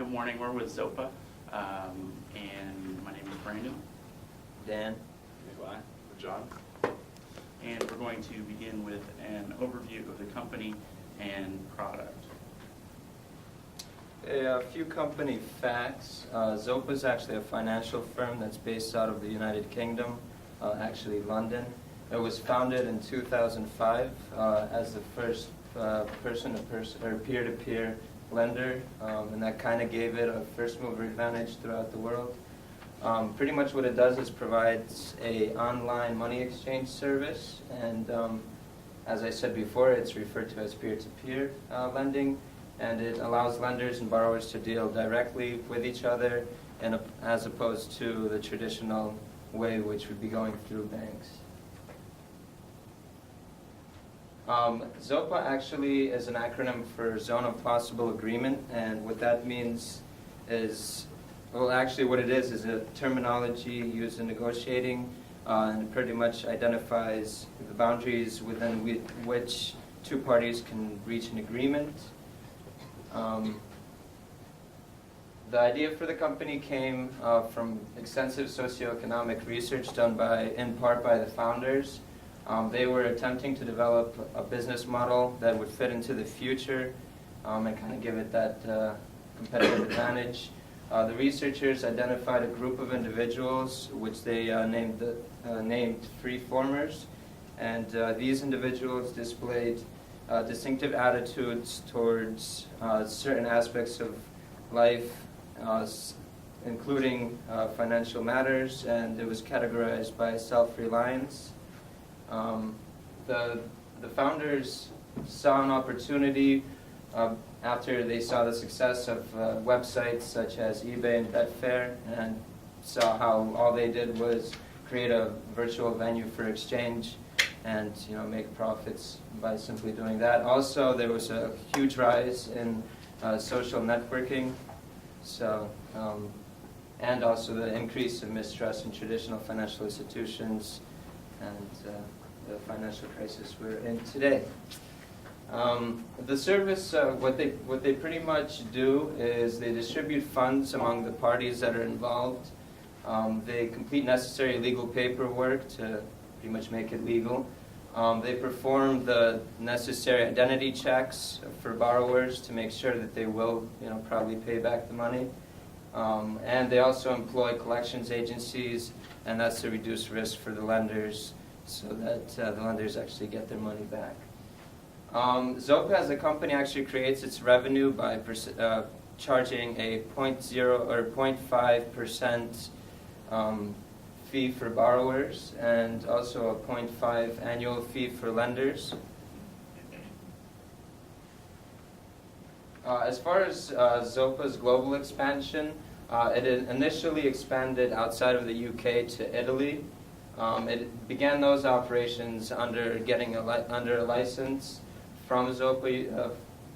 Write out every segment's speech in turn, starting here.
Good morning. We're with ZOPA, and my name is Brandon. Dan. Nikolai. John. And we're going to begin with an overview of the company and product. A few company facts. ZOPA is actually a financial firm that's based out of the United Kingdom, actually London. It was founded in 2005 as the first person-to-person or peer-to-peer lender, and that kind of gave it a first-mover advantage throughout the world. Pretty much what it does is provides a online money exchange service, and as I said before, it's referred to as peer-to-peer lending, and it allows lenders and borrowers to deal directly with each other, and as opposed to the traditional way, which would be going through banks. ZOPA actually is an acronym for Zone of Possible Agreement, and what that means is, well, actually what it is a terminology used in negotiating, and it pretty much identifies the boundaries within which two parties can reach an agreement. The idea for the company came from extensive socioeconomic research done in part by the founders. They were attempting to develop a business model that would fit into the future and kind of give it that competitive advantage. The researchers identified a group of individuals which they named freeformers, and these individuals displayed distinctive attitudes towards certain aspects of life, including financial matters, and it was categorized by self-reliance. The founders saw an opportunity after they saw the success of websites such as eBay and Betfair, and saw how all they did was create a virtual venue for exchange and make profits by simply doing that. Also, there was a huge rise in social networking, and also the increase of mistrust in traditional financial institutions and the financial crisis we're in today. The service, what they pretty much do is they distribute funds among the parties that are involved. They complete necessary legal paperwork to pretty much make it legal. They perform the necessary identity checks for borrowers to make sure that they will, probably pay back the money. And they also employ collections agencies, and that's to reduce risk for the lenders, so that the lenders actually get their money back. ZOPA as a company actually creates its revenue by charging a 0.0 or 0.5% fee for borrowers, and also a 0.5 annual fee for lenders. As far as ZOPA's global expansion, it initially expanded outside of the UK to Italy. It began those operations under a license from ZOPA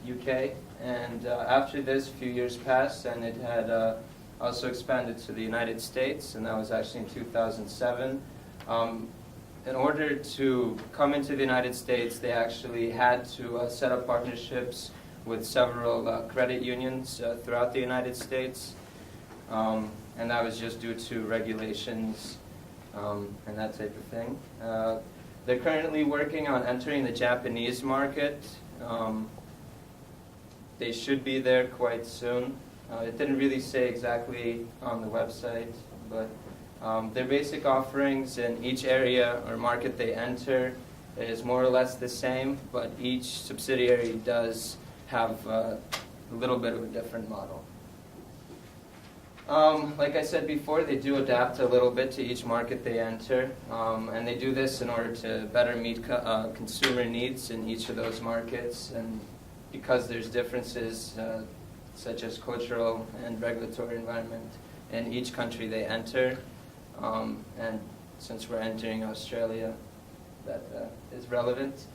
UK, and after this, a few years passed, and it had also expanded to the United States, and that was actually in 2007. In order to come into the United States, they actually had to set up partnerships with several credit unions throughout the United States, and that was just due to regulations and that type of thing. They're currently working on entering the Japanese market. They should be there quite soon. It didn't really say exactly on the website, but their basic offerings in each area or market they enter is more or less the same, but each subsidiary does have a little bit of a different model. Like I said before, they do adapt a little bit to each market they enter, and they do this in order to better meet consumer needs in each of those markets, and because there's differences such as cultural and regulatory environment in each country they enter, and since we're entering Australia, that is relevant.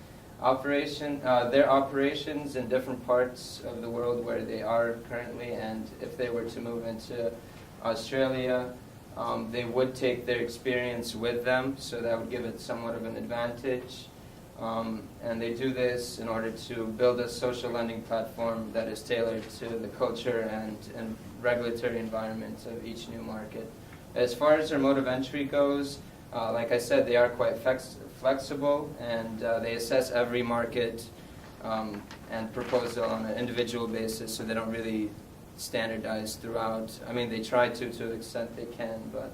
Their operations in different parts of the world where they are currently, and if they were to move into Australia, they would take their experience with them, so that would give it somewhat of an advantage. And they do this in order to build a social lending platform that is tailored to the culture and regulatory environment of each new market. As far as their mode of entry goes, like I said, they are quite flexible, and they assess every market and proposal on an individual basis, so they don't really standardize throughout. I mean, they try to the extent they can, but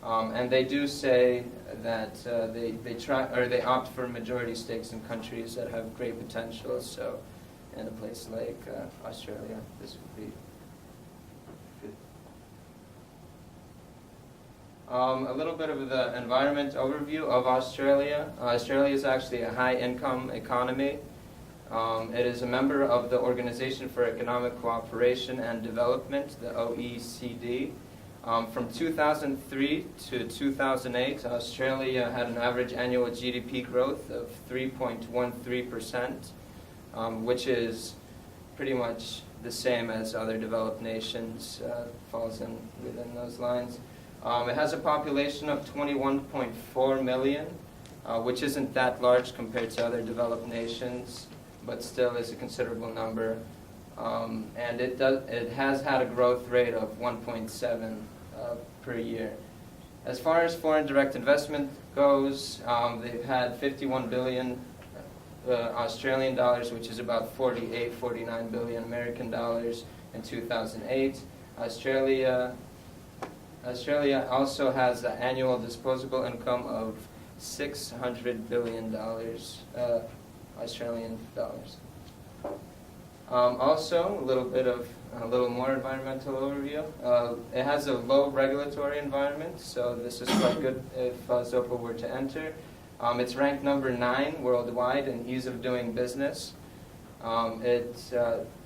and they do say that they opt for majority stakes in countries that have great potential. So, in a place like Australia, this would be good. A little bit of the environment overview of Australia. Australia is actually a high-income economy. It is a member of the Organization for Economic Cooperation and Development, the OECD. From 2003 to 2008, Australia had an average annual GDP growth of 3.13%, which is pretty much the same as other developed nations, falls in within those lines. It has a population of 21.4 million, which isn't that large compared to other developed nations, but still is a considerable number. And it has had a growth rate of 1.7 per year. As far as foreign direct investment goes, they've had 51 billion Australian dollars, which is about 49 billion American dollars in 2008. Australia also has an annual disposable income of $600 billion Australian dollars. Also, a little more environmental overview. It has a low regulatory environment, so this is quite good if ZOPA were to enter. It's ranked number 9 worldwide in ease of doing business. It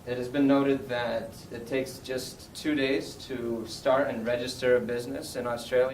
has been noted that it takes just 2 days to start and register a business in Australia.